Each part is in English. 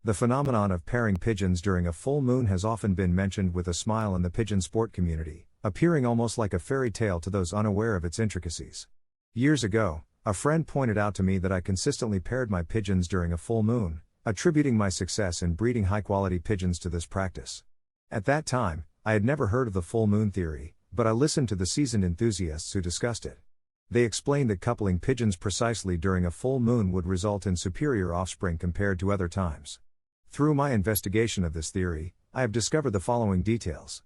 The phenomenon of pairing pigeons during a full moon has often been mentioned with a smile in the pigeon sport community, appearing almost like a fairy tale to those unaware of its intricacies. Years ago, a friend pointed out to me that I consistently paired my pigeons during a full moon, attributing my success in breeding high-quality pigeons to this practice. At that time, I had never heard of the full moon theory, but I listened to the seasoned enthusiasts who discussed it. They explained that coupling pigeons precisely during a full moon would result in superior offspring compared to other times. Through my investigation of this theory, I have discovered the following details.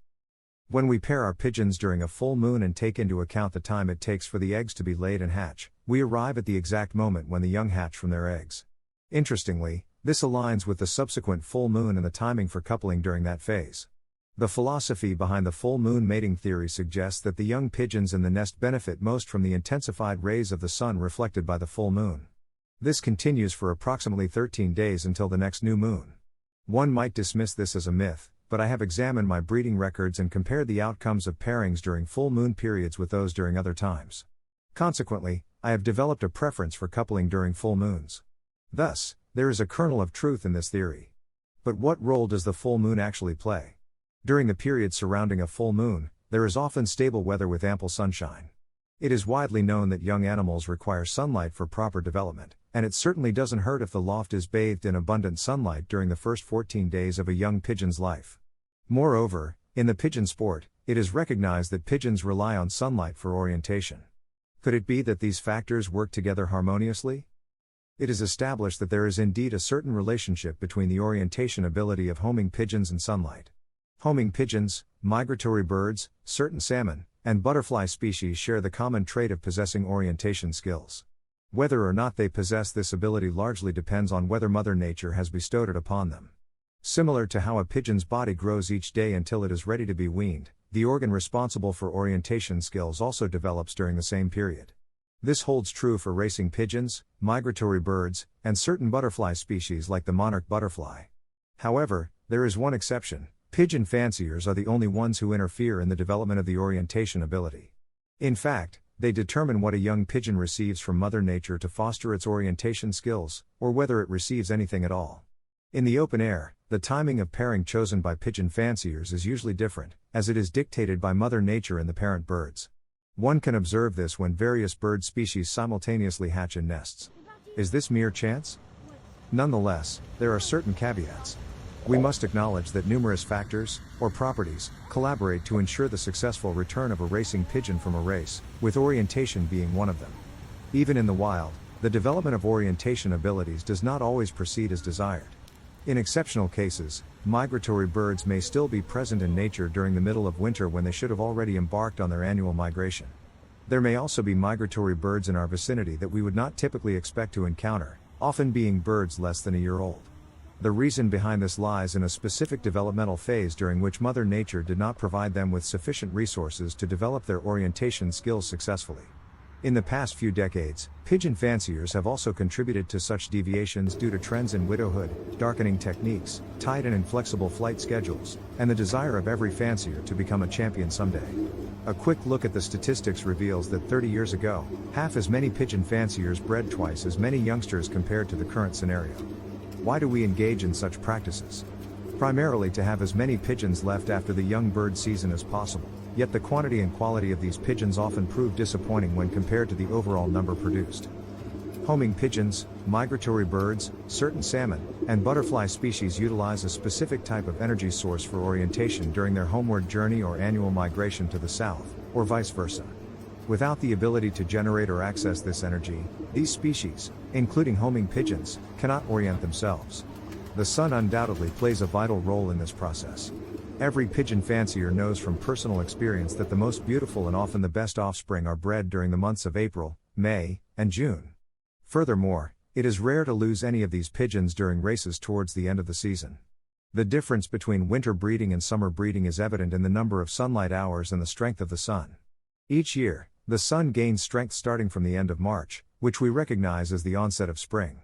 When we pair our pigeons during a full moon and take into account the time it takes for the eggs to be laid and hatch, we arrive at the exact moment when the young hatch from their eggs. Interestingly, this aligns with the subsequent full moon and the timing for coupling during that phase. The philosophy behind the full moon mating theory suggests that the young pigeons in the nest benefit most from the intensified rays of the sun reflected by the full moon. This continues for approximately 13 days until the next new moon. One might dismiss this as a myth, but I have examined my breeding records and compared the outcomes of pairings during full moon periods with those during other times. Consequently, I have developed a preference for coupling during full moons. Thus, there is a kernel of truth in this theory. But what role does the full moon actually play? During the period surrounding a full moon, there is often stable weather with ample sunshine. It is widely known that young animals require sunlight for proper development, and it certainly doesn't hurt if the loft is bathed in abundant sunlight during the first 14 days of a young pigeon's life. Moreover, in the pigeon sport, it is recognized that pigeons rely on sunlight for orientation. Could it be that these factors work together harmoniously? It is established that there is indeed a certain relationship between the orientation ability of homing pigeons and sunlight. Homing pigeons, migratory birds, certain salmon, and butterfly species share the common trait of possessing orientation skills. Whether or not they possess this ability largely depends on whether Mother Nature has bestowed it upon them. Similar to how a pigeon's body grows each day until it is ready to be weaned, the organ responsible for orientation skills also develops during the same period. This holds true for racing pigeons, migratory birds, and certain butterfly species like the monarch butterfly. However, there is one exception. Pigeon fanciers are the only ones who interfere in the development of the orientation ability. In fact, they determine what a young pigeon receives from Mother Nature to foster its orientation skills, or whether it receives anything at all. In the open air, the timing of pairing chosen by pigeon fanciers is usually different, as it is dictated by Mother Nature and the parent birds. One can observe this when various bird species simultaneously hatch in nests. Is this mere chance? Nonetheless, there are certain caveats. We must acknowledge that numerous factors, or properties, collaborate to ensure the successful return of a racing pigeon from a race, with orientation being one of them. Even in the wild, the development of orientation abilities does not always proceed as desired. In exceptional cases, migratory birds may still be present in nature during the middle of winter when they should have already embarked on their annual migration. There may also be migratory birds in our vicinity that we would not typically expect to encounter, often being birds less than a year old. The reason behind this lies in a specific developmental phase during which Mother Nature did not provide them with sufficient resources to develop their orientation skills successfully. In the past few decades, pigeon fanciers have also contributed to such deviations due to trends in widowhood, darkening techniques, tight and inflexible flight schedules, and the desire of every fancier to become a champion someday. A quick look at the statistics reveals that 30 years ago, half as many pigeon fanciers bred twice as many youngsters compared to the current scenario. Why do we engage in such practices? Primarily to have as many pigeons left after the young bird season as possible, yet the quantity and quality of these pigeons often prove disappointing when compared to the overall number produced. Homing pigeons, migratory birds, certain salmon, and butterfly species utilize a specific type of energy source for orientation during their homeward journey or annual migration to the south, or vice versa. Without the ability to generate or access this energy, these species, including homing pigeons, cannot orient themselves. The sun undoubtedly plays a vital role in this process. Every pigeon fancier knows from personal experience that the most beautiful and often the best offspring are bred during the months of April, May, and June. Furthermore, it is rare to lose any of these pigeons during races towards the end of the season. The difference between winter breeding and summer breeding is evident in the number of sunlight hours and the strength of the sun. Each year, the sun gains strength starting from the end of March, which we recognize as the onset of spring.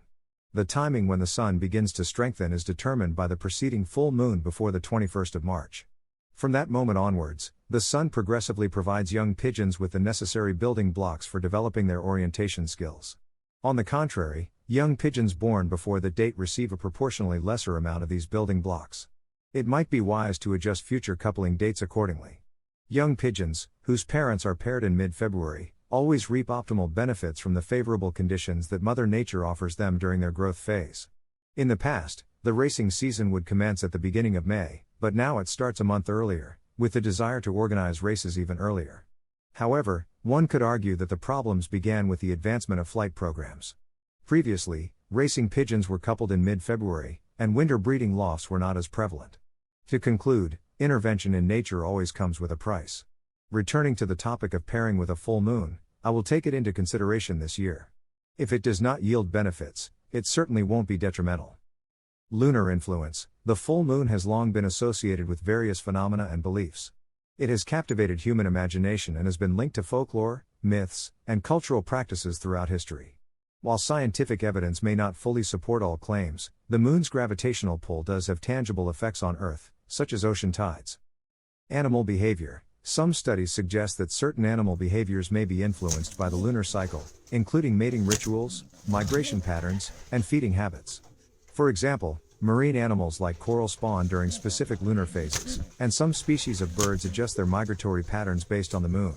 The timing when the sun begins to strengthen is determined by the preceding full moon before the 21st of March. From that moment onwards, the sun progressively provides young pigeons with the necessary building blocks for developing their orientation skills. On the contrary, Young pigeons born before that date receive a proportionally lesser amount of these building blocks. It might be wise to adjust future coupling dates accordingly. Young pigeons, whose parents are paired in mid-February, always reap optimal benefits from the favorable conditions that Mother Nature offers them during their growth phase. In the past, the racing season would commence at the beginning of May, but now it starts a month earlier, with the desire to organize races even earlier. However, one could argue that the problems began with the advancement of flight programs. Previously, racing pigeons were coupled in mid-February, and winter breeding lofts were not as prevalent. To conclude, intervention in nature always comes with a price. Returning to the topic of pairing with a full moon, I will take it into consideration this year. If it does not yield benefits, it certainly won't be detrimental. Lunar influence. The full moon has long been associated with various phenomena and beliefs. It has captivated human imagination and has been linked to folklore, myths, and cultural practices throughout history. While scientific evidence may not fully support all claims, the moon's gravitational pull does have tangible effects on Earth, such as ocean tides. Animal behavior. Some studies suggest that certain animal behaviors may be influenced by the lunar cycle, including mating rituals, migration patterns, and feeding habits. For example, marine animals like coral spawn during specific lunar phases, and some species of birds adjust their migratory patterns based on the moon.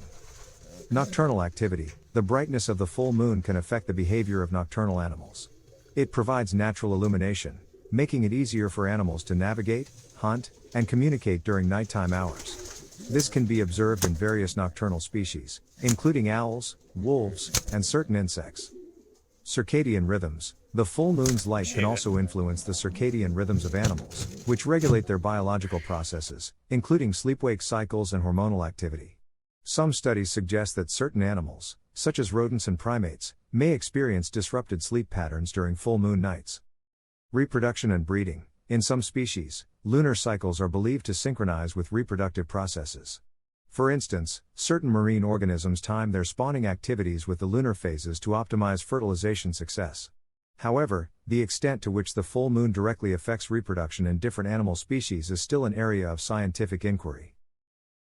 Nocturnal activity. The brightness of the full moon can affect the behavior of nocturnal animals. It provides natural illumination, making it easier for animals to navigate, hunt, and communicate during nighttime hours. This can be observed in various nocturnal species, including owls, wolves, and certain insects. Circadian rhythms. The full moon's light can also influence the circadian rhythms of animals, which regulate their biological processes, including sleep-wake cycles and hormonal activity. Some studies suggest that certain animals, such as rodents and primates, may experience disrupted sleep patterns during full moon nights. Reproduction and breeding. In some species, lunar cycles are believed to synchronize with reproductive processes. For instance, certain marine organisms time their spawning activities with the lunar phases to optimize fertilization success. However, the extent to which the full moon directly affects reproduction in different animal species is still an area of scientific inquiry.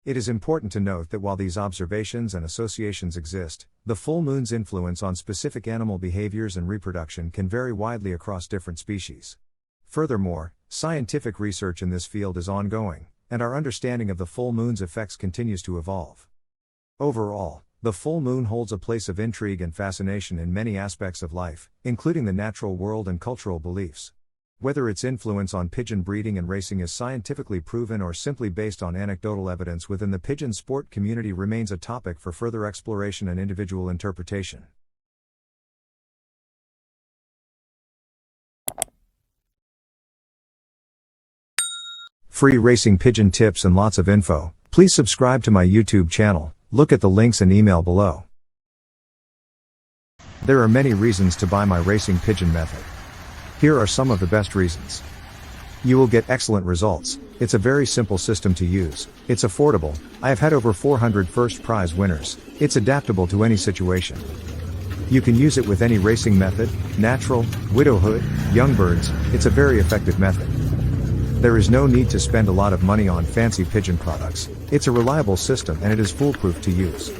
It is important to note that while these observations and associations exist, the full moon's influence on specific animal behaviors and reproduction can vary widely across different species. Furthermore, scientific research in this field is ongoing, and our understanding of the full moon's effects continues to evolve. Overall, the full moon holds a place of intrigue and fascination in many aspects of life, including the natural world and cultural beliefs. Whether its influence on pigeon breeding and racing is scientifically proven or simply based on anecdotal evidence within the pigeon sport community remains a topic for further exploration and individual interpretation. Free racing pigeon tips and lots of info. Please subscribe to my YouTube channel. Look at the links and email below. There are many reasons to buy my racing pigeon method. Here are some of the best reasons. You will get excellent results. It's a very simple system to use. It's affordable. I have had over 400 first prize winners. It's adaptable to any situation. You can use it with any racing method, natural, widowhood, young birds. It's a very effective method. There is no need to spend a lot of money on fancy pigeon products. It's a reliable system and it is foolproof to use.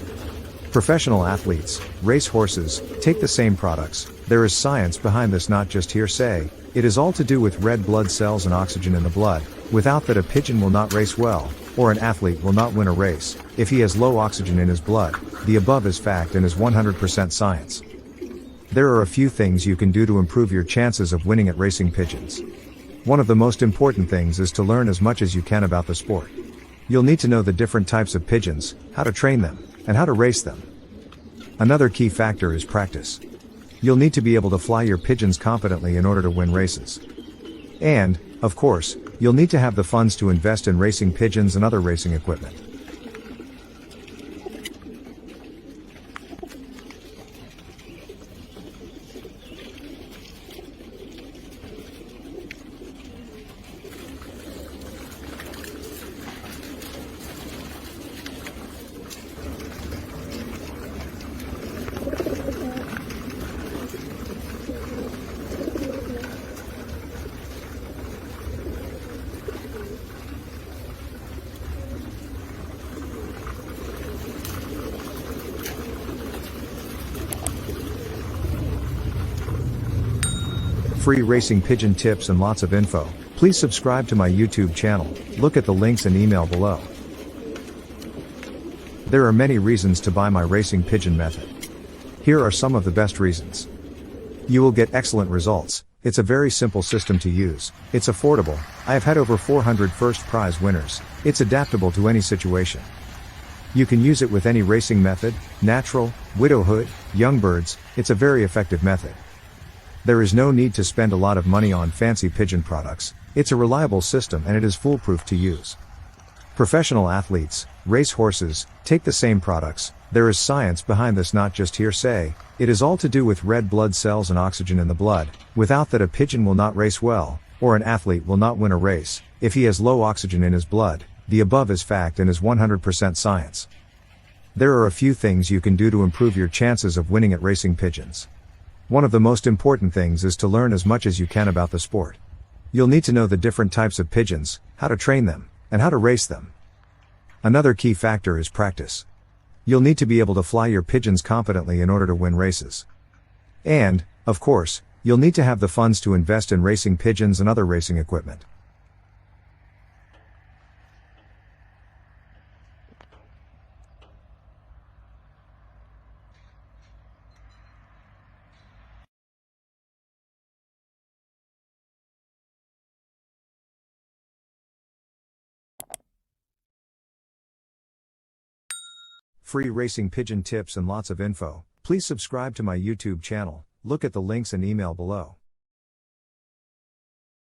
Professional athletes, race horses, take the same products. There is science behind this, not just hearsay. It is all to do with red blood cells and oxygen in the blood. Without that, a pigeon will not race well, or an athlete will not win a race. If he has low oxygen in his blood, the above is fact and is 100% science. There are a few things you can do to improve your chances of winning at racing pigeons. One of the most important things is to learn as much as you can about the sport. You'll need to know the different types of pigeons, how to train them, and how to race them. Another key factor is practice. You'll need to be able to fly your pigeons competently in order to win races. And, of course, you'll need to have the funds to invest in racing pigeons and other racing equipment. Free racing pigeon tips and lots of info. Please subscribe to my YouTube channel. Look at the links and email below. There are many reasons to buy my racing pigeon method. Here are some of the best reasons. You will get excellent results. It's a very simple system to use. It's affordable. I have had over 400 first prize winners. It's adaptable to any situation. You can use it with any racing method, natural, widowhood, young birds. It's a very effective method. There is no need to spend a lot of money on fancy pigeon products. It's a reliable system and it is foolproof to use. Professional athletes, race horses, take the same products. There is science behind this, not just hearsay. It is all to do with red blood cells and oxygen in the blood. Without that, a pigeon will not race well, or an athlete will not win a race. If he has low oxygen in his blood, the above is fact and is 100% science. There are a few things you can do to improve your chances of winning at racing pigeons. One of the most important things is to learn as much as you can about the sport. You'll need to know the different types of pigeons, how to train them, and how to race them. Another key factor is practice. You'll need to be able to fly your pigeons competently in order to win races. And, of course, you'll need to have the funds to invest in racing pigeons and other racing equipment. Free racing pigeon tips and lots of info. Please subscribe to my YouTube channel. Look at the links and email below.